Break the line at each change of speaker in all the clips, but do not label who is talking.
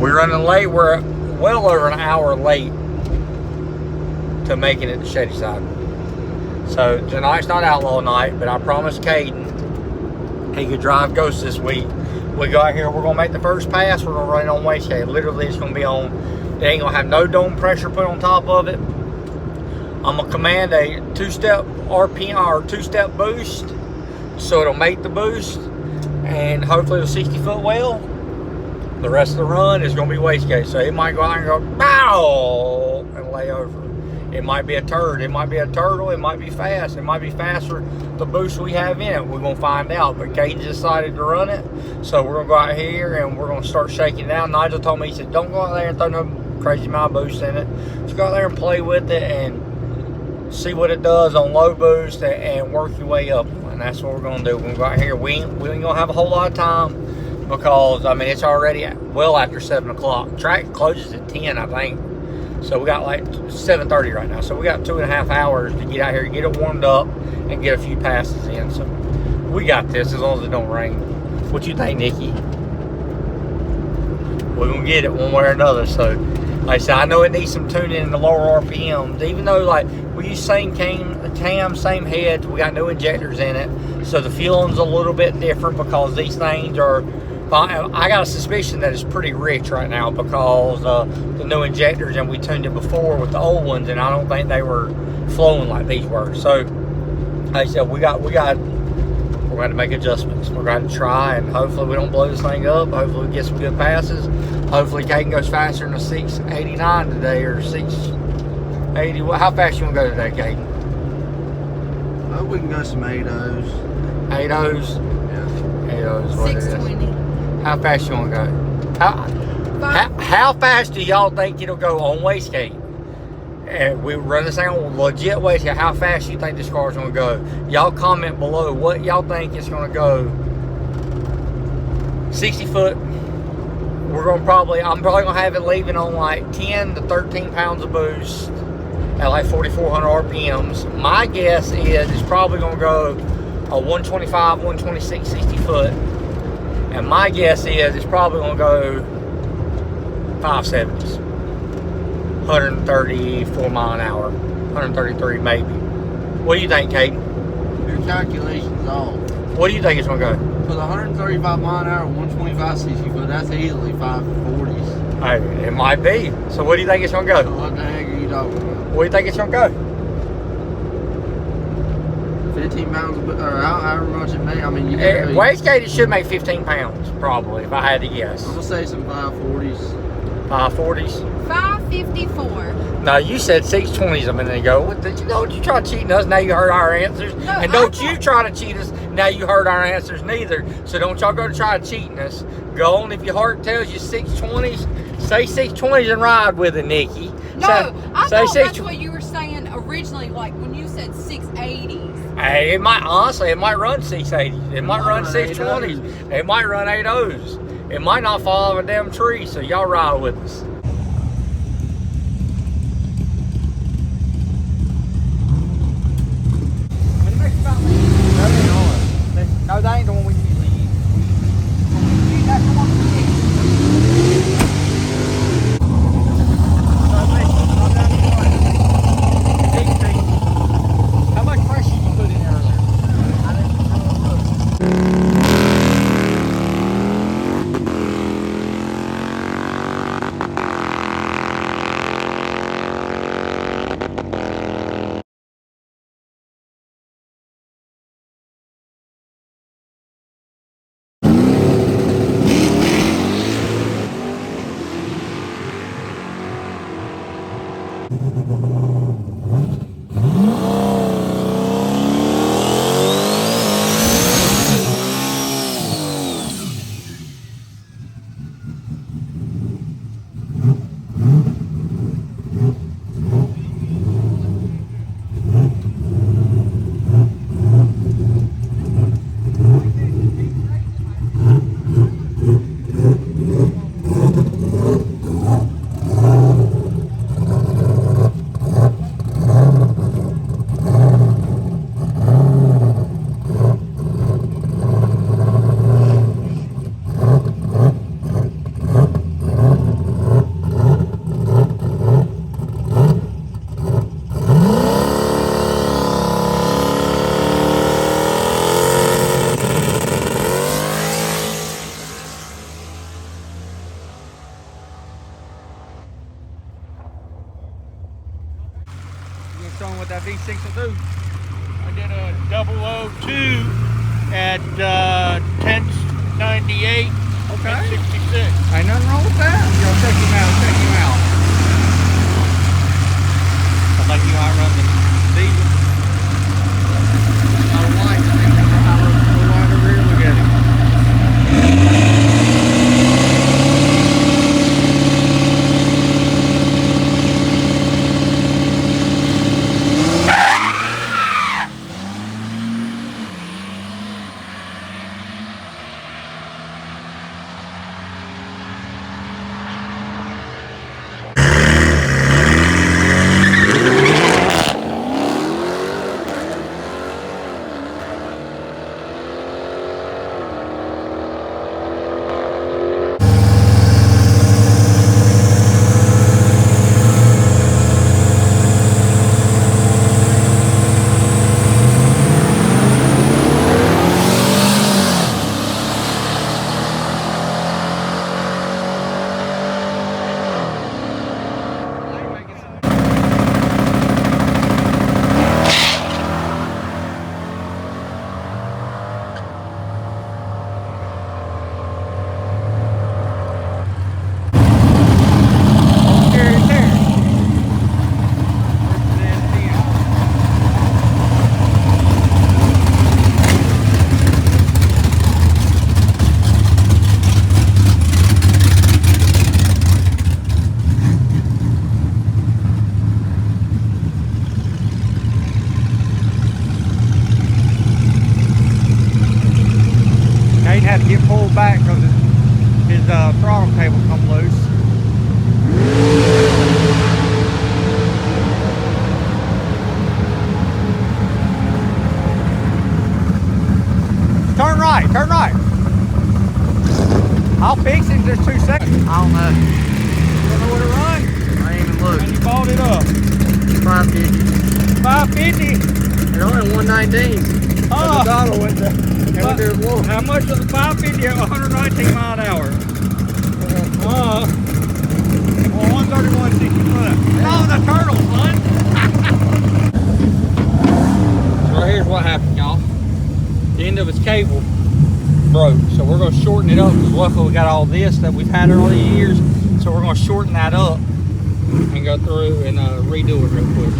We're running late. We're well over an hour late to making it to Shadyside. So tonight's not outlaw night, but I promised Kaidyn he could drive Ghost this week. We got here, we're gonna make the first pass, we're gonna run it on wastegate. Literally it's gonna be on, it ain't gonna have no dome pressure put on top of it. I'm gonna command a two-step RPM or two-step boost, so it'll make the boost, and hopefully the 60-foot well. The rest of the run is gonna be wastegate, so it might go out and go bow and lay over. It might be a turd, it might be a turtle, it might be fast, it might be faster the boost we have in it. We're gonna find out, but Kaidyn decided to run it, so we're gonna go out here and we're gonna start shaking it down. Nigel told me, he said, don't go out there and throw no crazy amount of boost in it. Just go out there and play with it and see what it does on low boost and work your way up. And that's what we're gonna do. We're gonna go out here. We ain't gonna have a whole lot of time because, I mean, it's already well after 7 o'clock. Track closes at 10, I think. So we got like 7:30 right now. So we got 2.5 hours to get out here, get it warmed up, and get a few passes in. So we got this as long as it don't rain. What you think, Nikki? We're gonna get it one way or another. So like I said, I know it needs some tuning in the lower RPMs. Even though like we use same cam, same heads, we got new injectors in it. So the feeling's a little bit different because these things are, I got a suspicion that it's pretty rich right now because the new injectors, and we tuned it before with the old ones, and I don't think they were flowing like these were. So, like I said, we're going to make adjustments. We're going to try, and hopefully we don't blow this thing up. Hopefully we get some good passes. Hopefully Kaidyn goes faster than a 689 today, or 680. How fast you want to go today, Kaidyn?
Oh, we can go some 8.0s.
8.0s?
Yeah.
8.0s, what it is.
620.
How fast you want to go? How fast do y'all think it'll go on wastegate? And we run this thing on legit wastegate. How fast you think this car's going to go? Y'all comment below what y'all think it's going to go. 60 foot. I'm probably going to have it leaving on like 10 to 13 pounds of boost at like 4,400 RPMs. My guess is it's probably going to go a 125, 126, 60 foot. And my guess is it's probably going to go 570s. 134 mile an hour. 133 maybe. What do you think, Kaidyn?
Your calculation's off.
What do you think it's going to go?
For the 135 mile an hour, 125, 60 foot, that's easily 540s.
Hey, it might be. So what do you think it's going to
So
go?
what the heck are you talking about?
What do you think it's going to go?
15 pounds, or however much it may. I mean, you can't really,
Wastegate, it should make 15 pounds, probably, if I had to guess.
I'm going to say some 540s.
540s?
554.
No, you said 620s a minute ago. Don't you try cheating us, now you heard our answers.
No,
and don't you try to cheat us, now you heard our answers neither. So don't y'all go to try cheating us. Go on, if your heart tells you 620s, say 620s and ride with it, Nikki.
No, I thought
say
that's what you were saying originally, like when you said 680s.
Hey, it might, honestly, it might run 680s. It might run 620s. It might run 8.0s. It might not fall off a damn tree, so y'all ride with us. No, that ain't the one we usually use. That's the one we use. How much pressure you put in earlier? I didn't
on what that V6 will do. I did a 002 at 1098.
Okay.
66.
Ain't nothing wrong with that. Y'all check him out. Check him out.
I think you might run the diesel.
I don't like it. I'll wind over here and look at him.
Kaidyn had to get pulled back because his throttle cable come loose. Turn right, turn right. I'll fix it in just 2 seconds.
I don't know.
You don't know what it runs?
I ain't even looked.
And you bought it up.
550.
550.
It only 119.
Oh.
The dollar went there. It went there low.
How much was the 550 at 119 mile an hour? 131.65. Oh, the turtle, son. So right here's what happened, y'all. The end of its cable broke, so we're going to shorten it up because luckily we got all this that we've had early years, so we're going to shorten that up and go through and redo it real quick.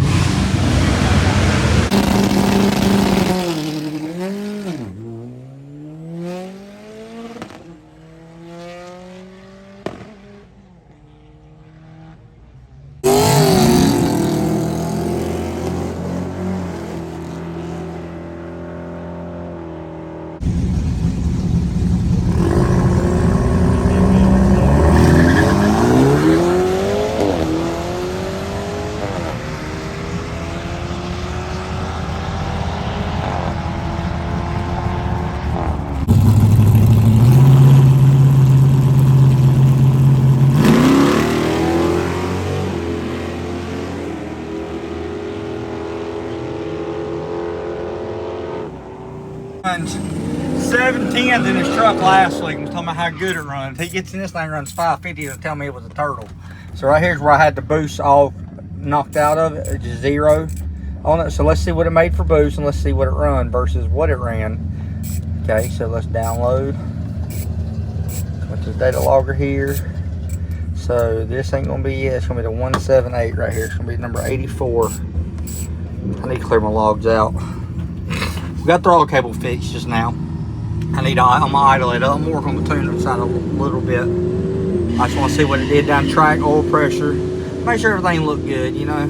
Runs 7/10 in his truck last week and was talking about how good it runs. He gets in this thing, runs 550 and tell me it was a turtle. So right here's where I had the boost all knocked out of it, it's just 0 on it. So let's see what it made for boost and let's see what it run versus what it ran. Okay, so let's download. Went to the data logger here. So this ain't gonna be it, it's gonna be the 178 right here. It's gonna be number 84. I need to clear my logs out. We got the throttle cable fixed just now. I'm gonna idle it up. I'm working on the tuner side a little bit. I just want to see what it did down track, oil pressure. Make sure everything looked good, you know.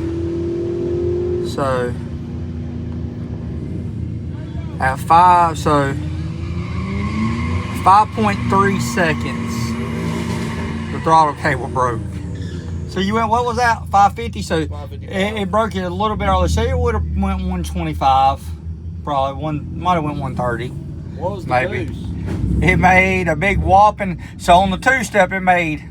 So at 5.3 seconds, the throttle cable broke. So you went, what was that? 550. So 555. It broke it a little bit early. So it would have went 125. Probably might have went 130.
What was the
maybe
boost?
It made a big whopping. So on the 2-step, it made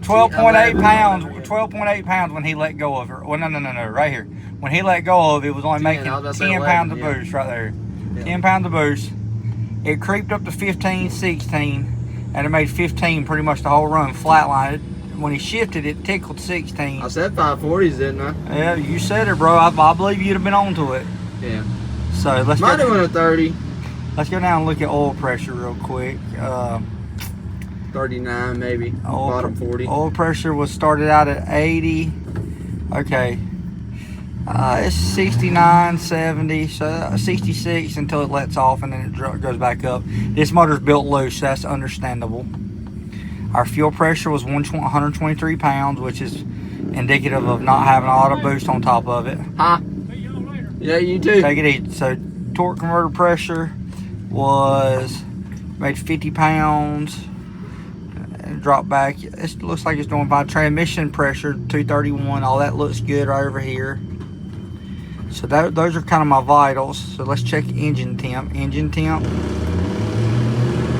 12.8 pounds. 12.8 pounds when he let go of it. Well, no, right here. When he let go of it, it was only making 10 pounds of boost right there. Yeah. 10 pounds of boost. It creeped up to 15, 16, and it made 15 pretty much the whole run, flatlined. when he shifted, it tickled 16.
I said 540s, didn't I?
Yeah, you said it, bro. I believe you'd have been onto it.
Yeah.
So let's
Might
go.
have went a 30.
Let's go down and look at oil pressure real quick.
39 maybe. Bottom 40.
Oil pressure was started out at 80. Okay. It's 69, 70, so 66 until it lets off and then it goes back up. This motor's built loose, so that's understandable. Our fuel pressure was 123 pounds, which is indicative of not having an auto boost on top of it.
Huh? Yeah, you too.
Take it easy. So torque converter pressure was made 50 pounds. And drop back. It looks like it's doing fine. Transmission pressure 231. All that looks good right over here. So those are kind of my vitals. So let's check engine temp. Engine temp.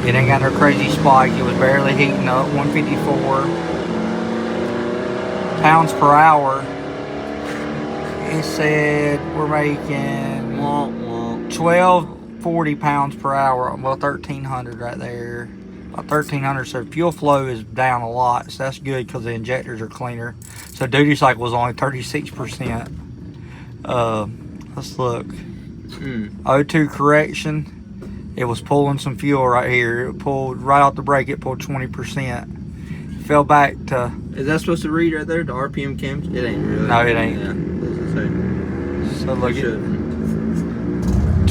It ain't got no crazy spike. It was barely heating up. 154 pounds per hour. It said we're making 1240 pounds per hour. Well, 1300 right there. About 1300. So fuel flow is down a lot. So that's good because the injectors are cleaner. So duty cycle was only 36%. Let's look. O2 correction. It was pulling some fuel right here. It pulled right off the brake. It pulled 20%. Fell back to.
Is that supposed to read right there? The RPM cams? It ain't really.
No, it ain't.
Yeah, doesn't say.
So look
It
at
should.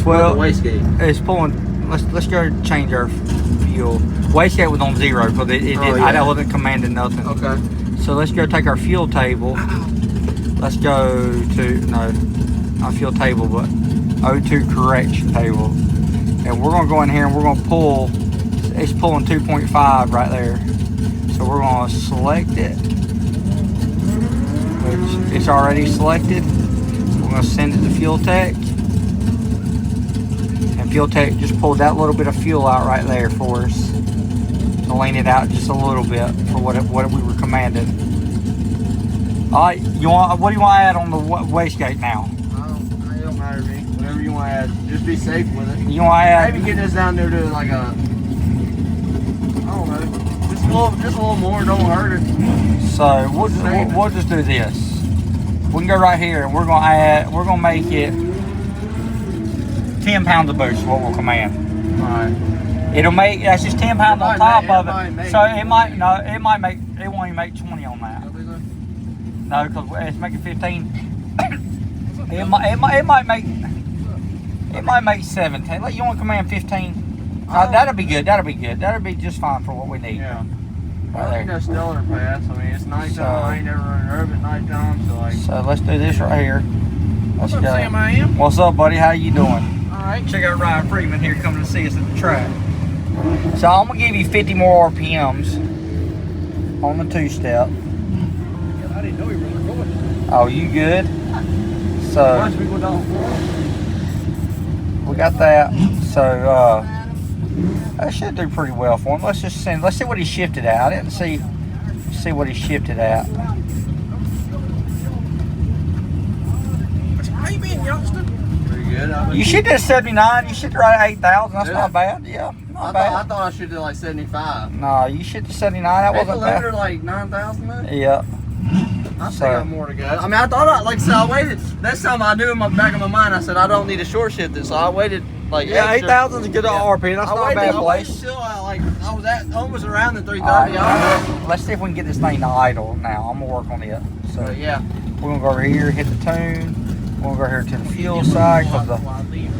12.
The wastegate.
It's pulling. Let's go change our fuel. Wastegate was on 0 because it did.
Oh, yeah.
I wasn't commanding nothing.
Okay.
So let's go take our fuel table. Let's go to not fuel table, but O2 correction table. And we're gonna go in here and we're gonna pull. It's pulling 2.5 right there. So we're gonna select it, which it's already selected. We're gonna send it to Fuel Tech, and Fuel Tech just pulled that little bit of fuel out right there for us to lean it out just a little bit for what we were commanded. All right, what do you want to add on the wastegate now?
It don't matter to me. Whatever you want to add. Just be safe with it.
You want to add?
Maybe get this down there to like a. I don't know. Just a little more. Don't hurt it.
So we'll just do this. We can go right here and we're gonna add. We're gonna make it 10 pounds of boost. Is what we'll command.
All right.
It'll make. That's just 10 pounds on top of it.
Make,
So it might. No, it might make. It won't even make 20 on that. No, because it's making 15. It might make. It might make 17. Like, you want to command 15? That'll be good. That'll be good. That'll be just fine for what we need.
Yeah.
Right
I think
there.
that's stellar pass. I mean, it's nighttime.
So-
I ain't never run nerve at nighttime, so like.
So let's do this right here. Let's
What's up,
go.
Sam? I am.
What's up, buddy? How you doing?
All right.
Check out Ryan Freeman here coming to see us at the track. So I'm gonna give you 50 more RPMs on the two-step.
I didn't know you were recording.
Oh, you good? So
Watch me go down.
we got that. So that should do pretty well for him. Let's see what he shifted at. I didn't see what he shifted at.
How you been, youngster? Pretty good.
You should do 79. You should ride 8,000. That's not bad. Yeah, not
I
bad.
thought I should do like 75.
No, you should do 79. That wasn't
Later,
bad.
like 9,000 though?
Yeah.
I still got more to go. I mean, I thought like I said, I waited. That's something I knew in my back of my mind. I said I don't need to short shift it, so I waited like.
Yeah,
extra.
8,000 is a good RPM. That's not a bad
I waited
place.
until I was at almost around the 330.
All right, let's see if we can get this thing to idle now. I'm gonna work on it. So
Yeah.
we're gonna go over here, hit the tune. We're gonna go here to the fuel side because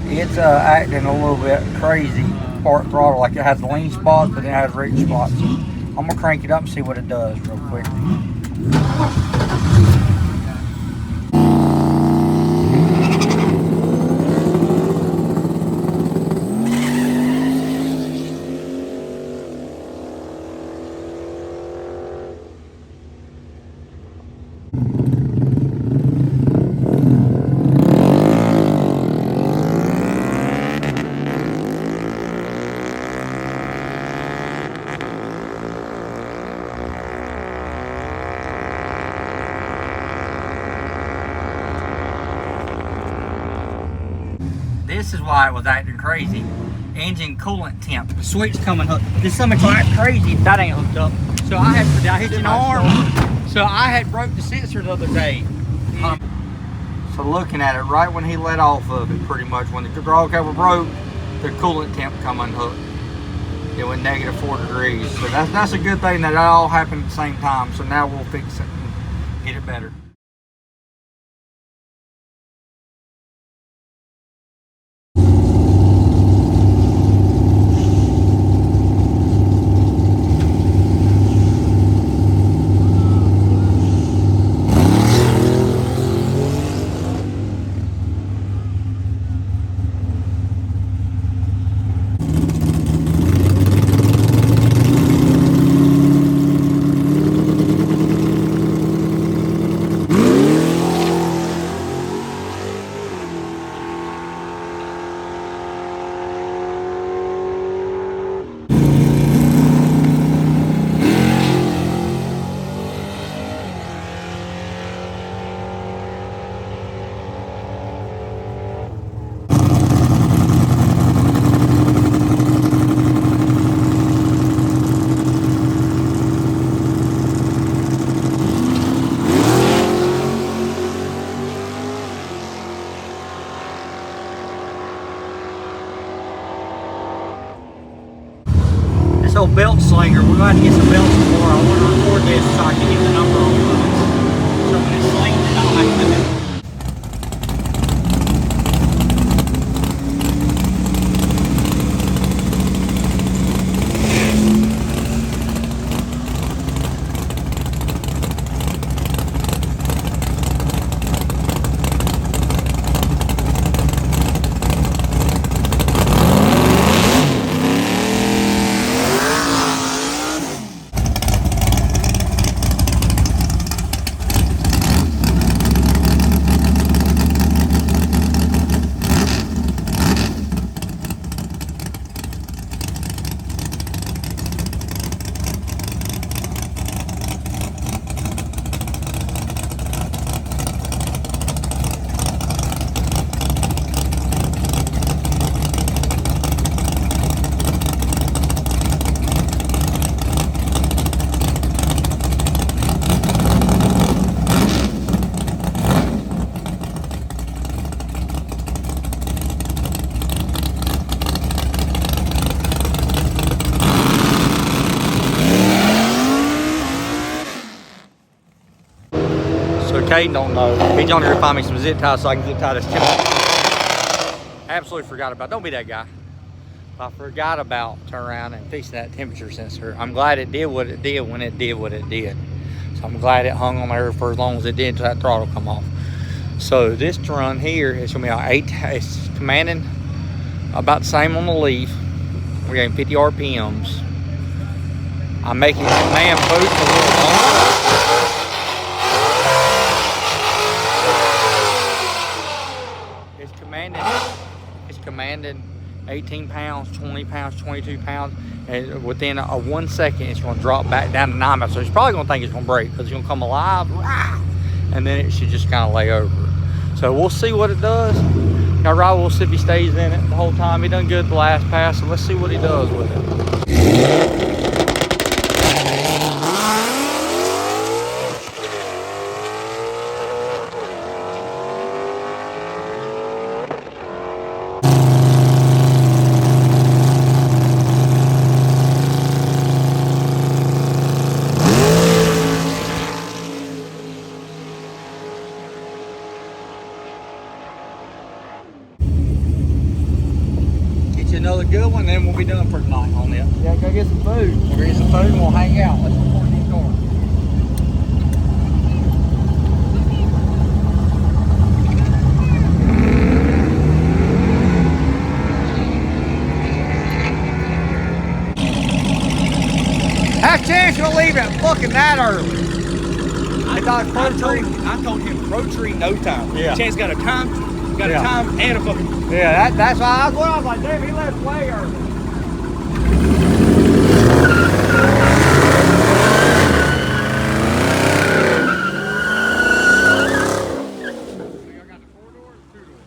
it's acting a little bit crazy. Part throttle, like it has lean spots, but it has rich spots. I'm gonna crank it up and see what it does real quick. This is why it was acting crazy. Engine coolant temp. The switch coming hooked. This something like crazy. That ain't hooked up.
So did I hit you in the arm? So I had broke the sensor the other day. So looking at it, right when he let off of it, pretty much, when the draw cover broke, the coolant temp come unhooked. It went -4 degrees. So that's a good thing that it all happened at the same time. So now we'll fix it and get it better. This old belt slinger, we're going to get some belts tomorrow. I want to record this so I can get the number on it. So when it's slinged, I don't have to do it. So Kaidyn don't know. He's on here to find me some zip ties so I can zip tie this temperature. Absolutely forgot about. Don't be that guy. I forgot about turning around and fixing that temperature sensor. I'm glad it did what it did when it did what it did. So I'm glad it hung on there for as long as it did until that throttle come off. So this run here is gonna be on 8. It's commanding about the same on the leaf. We're getting 50 RPMs. I'm making command boost a little longer. It's commanding 18 pounds, 20 pounds, 22 pounds, and within a 1 second, it's going to drop back down to 9 pounds. So it's probably going to think it's going to break because it's going to come alive, and then it should just kind of lay over. So we'll see what it does. Now, Rod, we'll see if he stays in it the whole time. He done good the last pass, so let's see what he does with it. Another good one, then we'll be done for tonight on it. Yeah, go get some food. We'll get some food and we'll hang out. Let's record these cars. Have chance you'll leave it fucking that early. I told him pro tree no time. Yeah. Chance got a time. Got a time and a fucking... Yeah, that's why I was like, damn, he left way early. I got the 4-door or 2-door?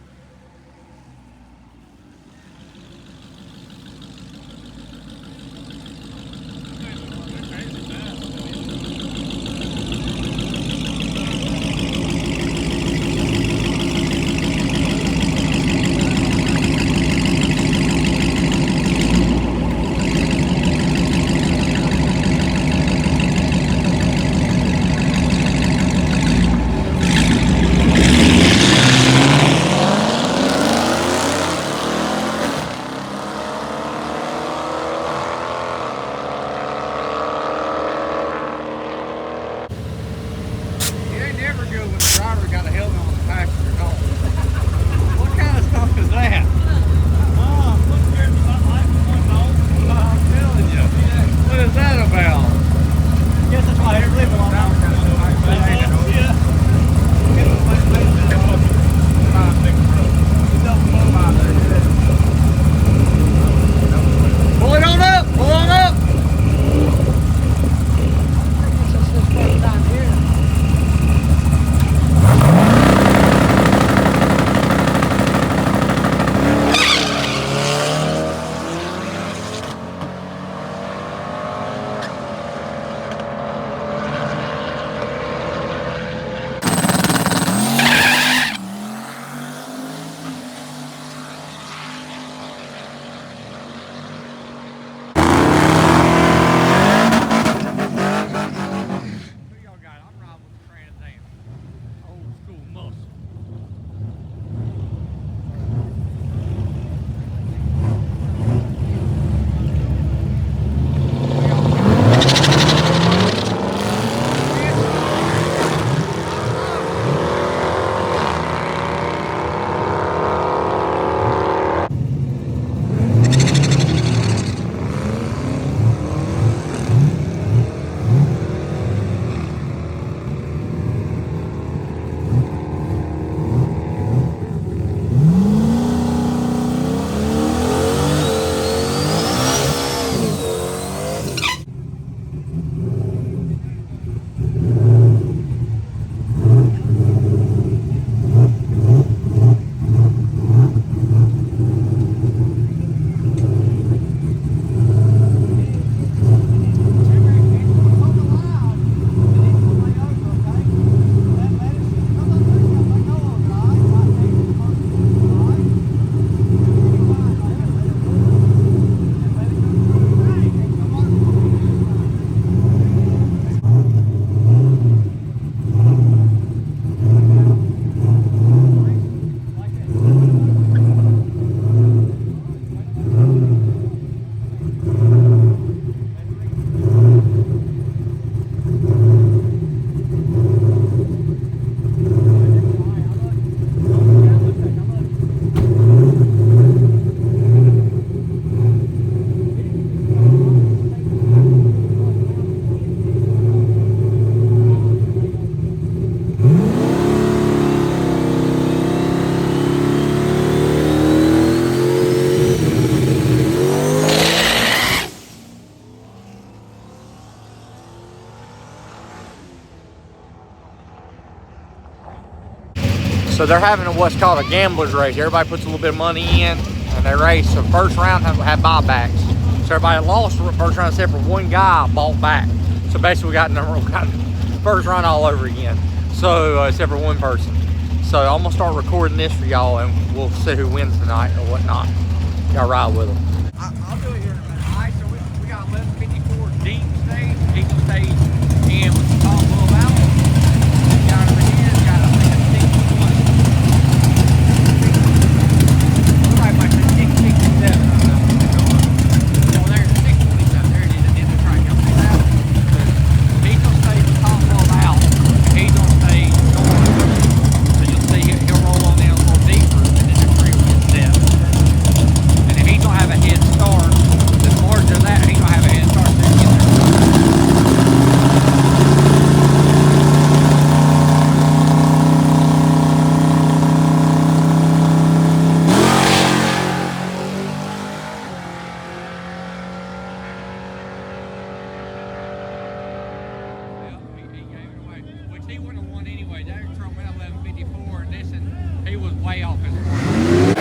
So they're having what's called a gambler's race. Everybody puts a little bit of money in and they race. So first round have buybacks. So everybody that lost the first round except for one guy bought back. So basically we got first round all over again. So except for one person. So I'm gonna start recording this for y'all and we'll see who wins tonight or whatnot. Y'all ride with them. I'll do it here in a minute. All right, so we got 1154 deep stage, eagle stage, and with the top full out. Got over here, got a 61. Looks like my 667. So there's 627. There it is. It is a track. Y'all see that? He's gonna stay the top full out. He's gonna stay north. So you'll see he'll roll on in a little deeper, and then the tree will get depth. And if he's gonna have a head start, the larger that, he's gonna have a head start. So get there. He wouldn't have won anyway. That truck went 1154, and this, and he was way off his mark.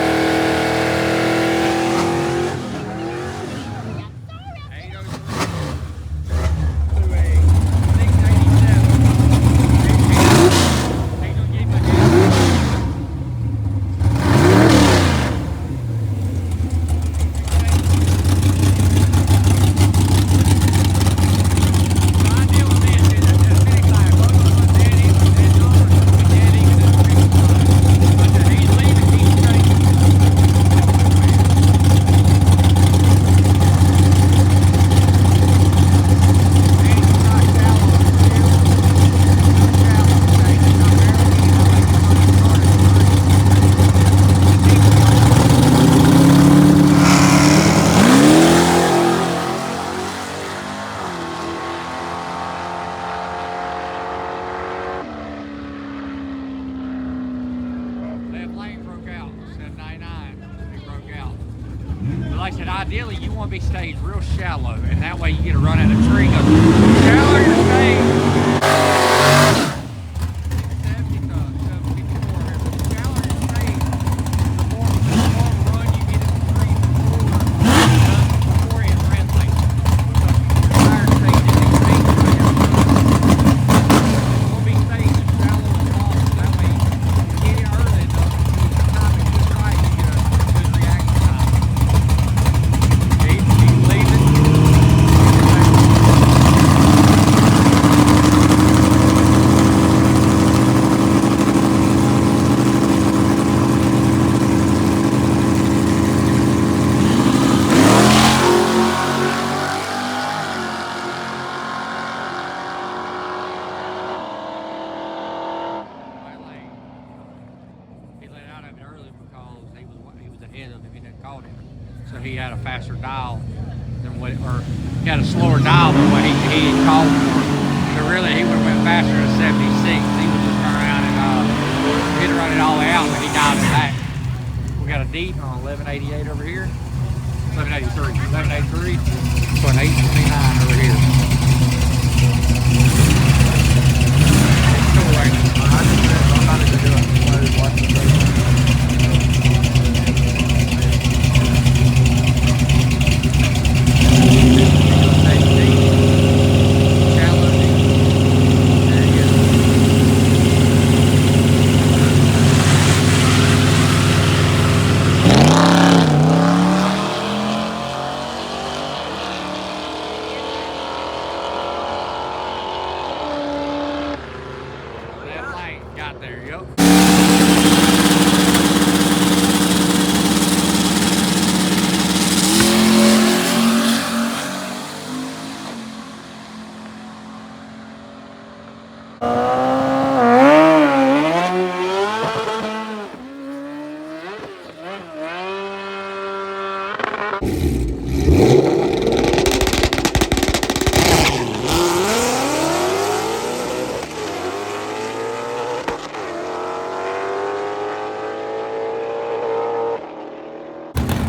Like I said, ideally you want to be staged real shallow, and that way you get a run at a tree. Go shallow your stage. 70 to 74 here. The shallower your stage, the more run you get in the tree before it red light. The higher stage is we'll be staged as shallow as possible. That way you get it early enough. The time is just right, you get a good reaction time. So he had a faster dial than what, or he had a slower dial than what he had called for. So really, he would have went faster than 76. He would just turn around and he'd run it all the way out, but he dialed it back. We got a deep on 1188 over here. 1183. 1183. So an 829 over here. It's cool, ain't it? I'm not even doing it. There you go.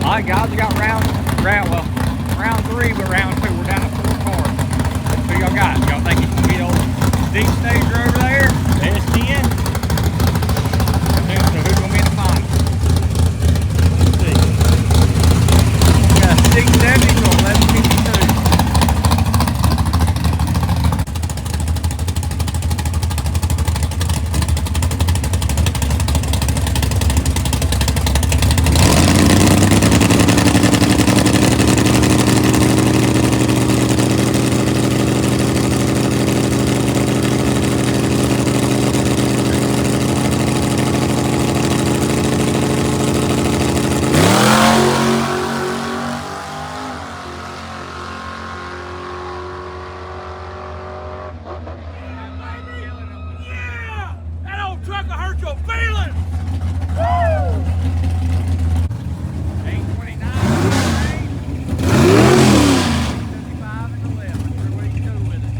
All right, guys, we got round 3, but round 2, we're down to 4 cars. Who y'all got? Y'all think it's gonna be the old deep stager over there, the S10? And then spiritual feeling. Woo! 829. 75 and 11. What do you do with it?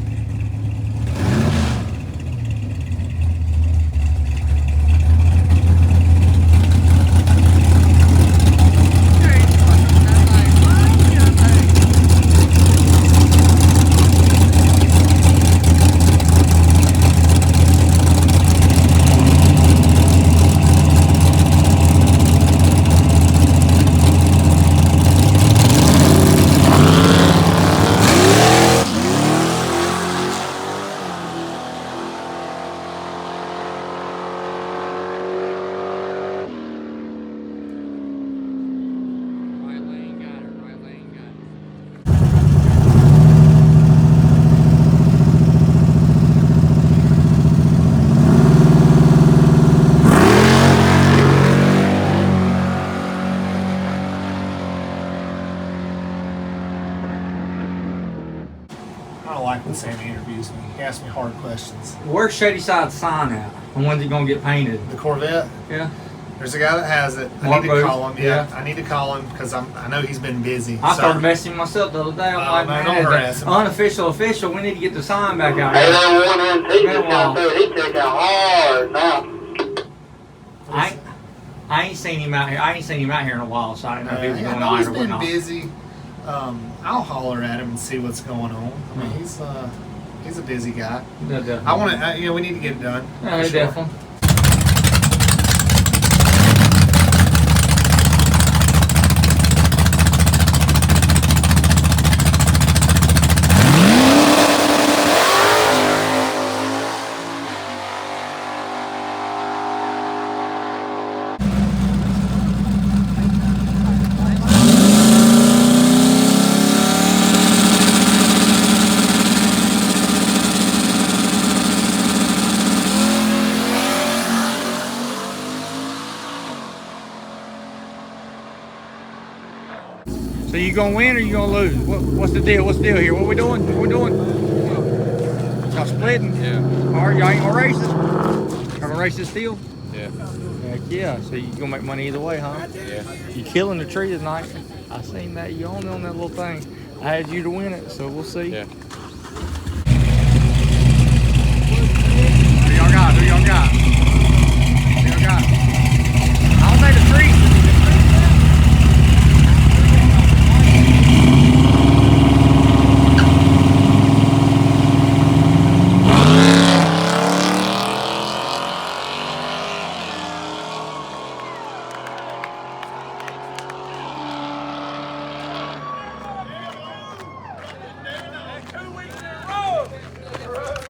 I don't like when Sammy interviews me. He asks me hard questions.
Where's Shadyside sign at? And when's it gonna get painted?
The Corvette,
Yeah.
there's a guy that has it. I
Mark
need to
Booth?
call him. Yeah,
Yeah.
I need to call him because I know he's been busy.
I
So-
started messaging myself the other day. I'm
Oh,
like,
man,
man,
don't harass him.
unofficial, official. We need to get the sign back out
Hey,
here.
that one antique
Been a
just out
while.
there, he took out hard now.
I ain't seen him out here. I ain't seen him out here in a while, so I didn't know if he was
I
going
know
on
he's
or
been
whatnot.
busy. I'll holler at him and see what's going on. I mean, he's a busy guy.
Yeah, definitely.
I want to, we need to get it done.
Yeah,
for sure.
definitely. So you gonna win or you gonna lose? What's the deal? What's the deal here? What we doing? What we doing? Y'all splitting? Yeah. All right, y'all ain't gonna race it? Y'all gonna race this deal?
Yeah.
Heck yeah. So you gonna make money either way, huh?
Yeah.
You killing the tree tonight. I seen that. You on that little thing. I had you to win it, so we'll see.
Yeah.
Who y'all got? Who y'all got? Who y'all got? I don't think the trees